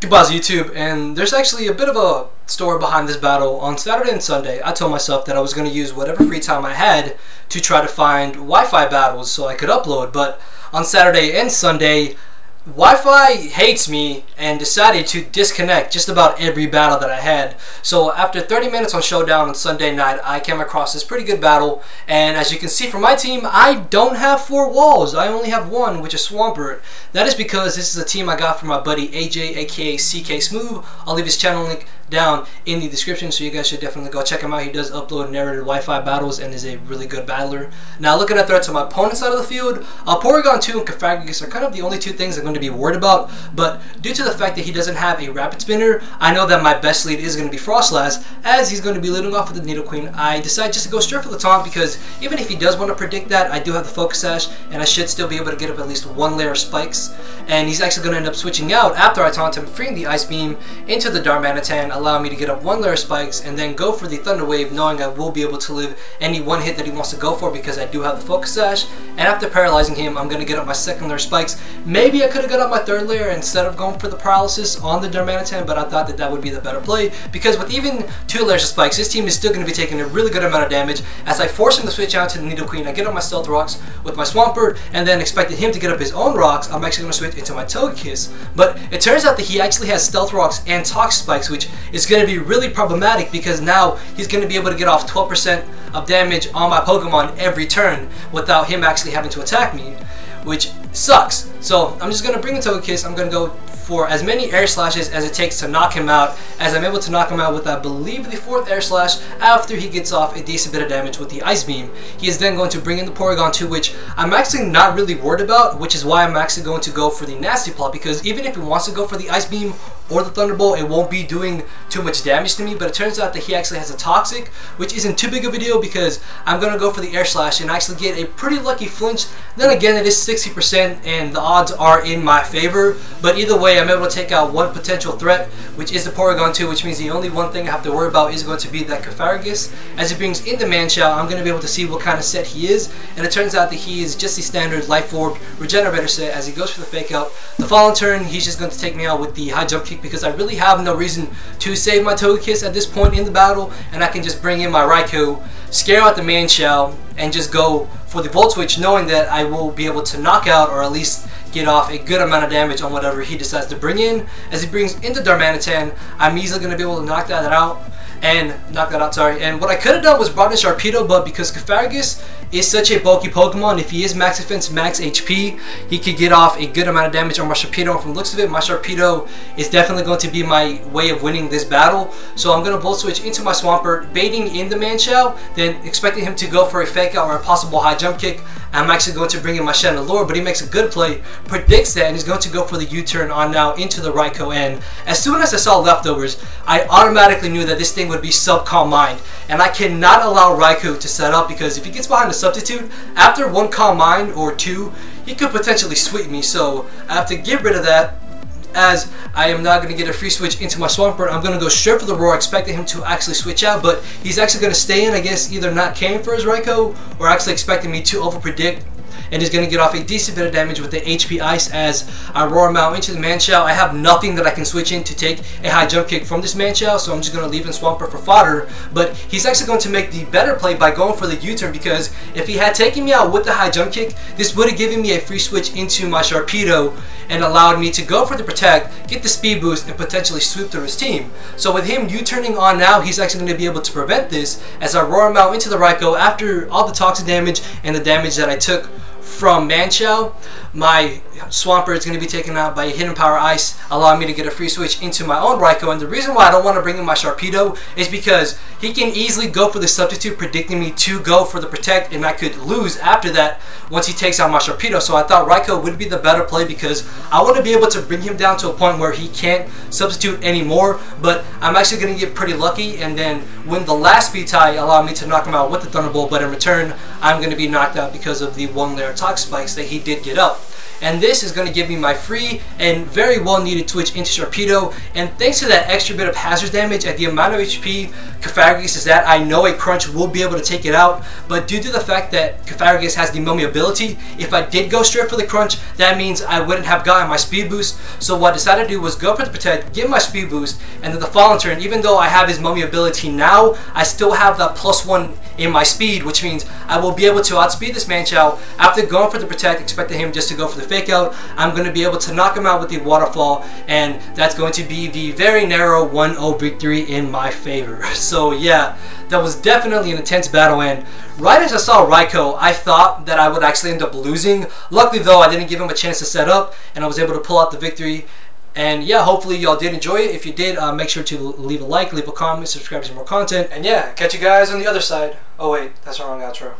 Goodbye YouTube, and there's actually a bit of a story behind this battle. On Saturday and Sunday, I told myself that I was going to use whatever free time I had to try to find Wi-Fi battles so I could upload, but on Saturday and Sunday, Wi-Fi hates me and decided to disconnect just about every battle that I had. So after 30 minutes on Showdown on Sunday night, I came across this pretty good battle, and as you can see from my team, I don't have 4 walls. I only have 1, which is Swampert. That is because this is a team I got from my buddy AJ, aka CK Smooth. I'll leave his channel link down in the description, so you guys should definitely go check him out. He does upload narrated Wi-Fi battles and is a really good battler. Now looking at threats on my opponent's side of the field, Porygon 2 and Cofagrigus are kind of the only 2 things I'm going to be worried about, but due to the fact that he doesn't have a Rapid Spinner, I know that my best lead is going to be Frostlass, as he's going to be leading off with the Nidoqueen. I decided just to go straight for the taunt because even if he does want to predict that, I do have the Focus Sash and I should still be able to get up at least 1 layer of spikes, and he's actually going to end up switching out after I taunt him, freeing the Ice Beam into the Darmanitan, allowing me to get up 1 layer of spikes and then go for the Thunder Wave, knowing I will be able to live any 1 hit that he wants to go for because I do have the Focus Sash. And after paralyzing him, I'm going to get up my 2nd layer spikes. Maybe I could have got up my 3rd layer instead of going for the paralysis on the Darmanitan, but I thought that that would be the better play because with even 2 layers of spikes, his team is still going to be taking a really good amount of damage. As I force him to switch out to the Nidoqueen, I get up my Stealth Rocks with my Swampert, and then expected him to get up his own rocks. I'm actually going to switch into my Togekiss, but it turns out that he actually has Stealth Rocks and Tox Spikes, which is going to be really problematic because now he's going to be able to get off 12% of damage on my Pokemon every turn without him actually having to attack me, which sucks. So I'm just going to bring the Togekiss. I'm going to go for as many Air Slashes as it takes to knock him out, as I'm able to knock him out with, I believe, the 4th Air Slash after he gets off a decent bit of damage with the Ice Beam. He is then going to bring in the Porygon 2, which I'm actually not really worried about, which is why I'm actually going to go for the Nasty Plot, because even if he wants to go for the Ice Beam or the Thunderbolt, it won't be doing too much damage to me. But it turns out that he actually has a Toxic, which isn't too big of a deal because I'm going to go for the Air Slash and actually get a pretty lucky flinch. Then again, it is 60% and the odds are in my favor, but either way, I'm able to take out 1 potential threat, which is the Porygon 2, which means the only 1 thing I have to worry about is going to be that Cofagrigus. As he brings in the Manchow, I'm going to be able to see what kind of set he is, and it turns out that he is just the standard Life Orb Regenerator set. As he goes for the Fake Out, the following turn, he's just going to take me out with the High Jump Kick because I really have no reason to save my Togekiss at this point in the battle, and I can just bring in my Raikou, scare out the Manchow, and just go for the Volt Switch, knowing that I will be able to knock out or at least get off a good amount of damage on whatever he decides to bring in. As he brings into Darmanitan, I'm easily going to be able to knock that out. And what I could have done was brought in Sharpedo, but because Cofagrigus is such a bulky Pokemon, if he is max defense, max HP, he could get off a good amount of damage on my Sharpedo. And from the looks of it, my Sharpedo is definitely going to be my way of winning this battle. So I'm going to Volt Switch into my Swampert, baiting in the Manchow, then expecting him to go for a Fake Out or a possible High Jump Kick. I'm actually going to bring in my Chandelure, but he makes a good play, predicts that, and he's going to go for the U-turn on now into the Raikou. And as soon as I saw leftovers, I automatically knew that this thing would be sub-Calm Mind, and I cannot allow Raikou to set up because if he gets behind the Substitute, after 1 Calm Mind or 2, he could potentially sweep me, so I have to get rid of that. As I am not going to get a free switch into my Swampert, I'm going to go straight for the Roar, expecting him to actually switch out, but he's actually going to stay in, I guess, either not caring for his Raikou or actually expecting me to over-predict. And he's going to get off a decent bit of damage with the HP Ice as I roar him out into the Manchow. I have nothing that I can switch in to take a High Jump Kick from this Manchow, so I'm just going to leave in Swampert for fodder. But he's actually going to make the better play by going for the U-turn, because if he had taken me out with the High Jump Kick, this would have given me a free switch into my Sharpedo and allowed me to go for the Protect, get the Speed Boost, and potentially sweep through his team. So with him U-turning on now, he's actually going to be able to prevent this as I roar him out into the Raikou after all the toxic damage and the damage that I took from Manchow. My Swampert is going to be taken out by a Hidden Power Ice, allowing me to get a free switch into my own Raikou. And the reason why I don't want to bring in my Sharpedo is because he can easily go for the Substitute, predicting me to go for the Protect, and I could lose after that once he takes out my Sharpedo. So I thought Raikou would be the better play because I want to be able to bring him down to a point where he can't substitute anymore. But I'm actually going to get pretty lucky and then win the last speed tie, allow me to knock him out with the Thunderbolt. But in return, I'm going to be knocked out because of the 1 layer Tox Spikes that he did get up. and this is going to give me my free and very well needed Twitch into Sharpedo. And thanks to that extra bit of hazard damage at the amount of HP Cofagrigus is that, I know a crunch will be able to take it out, but due to the fact that Cofagrigus has the Mummy ability, if I did go straight for the crunch, that means I wouldn't have gotten my speed boost. So what I decided to do was go for the protect, get my speed boost, and then the following turn, even though I have his Mummy ability now, I still have that +1 in my speed, which means I will be able to outspeed this Manchow. After going for the protect, expecting him just to go for the fake out, I'm going to be able to knock him out with the waterfall, and that's going to be the very narrow 1-0 victory in my favor. So yeah, that was definitely an intense battle, and right as I saw Raikou, I thought that I would actually end up losing. Luckily though, I didn't give him a chance to set up, and I was able to pull out the victory. And yeah, hopefully y'all did enjoy it. If you did, make sure to leave a like, leave a comment, subscribe to more content. And yeah, catch you guys on the other side. Oh wait, that's the wrong outro.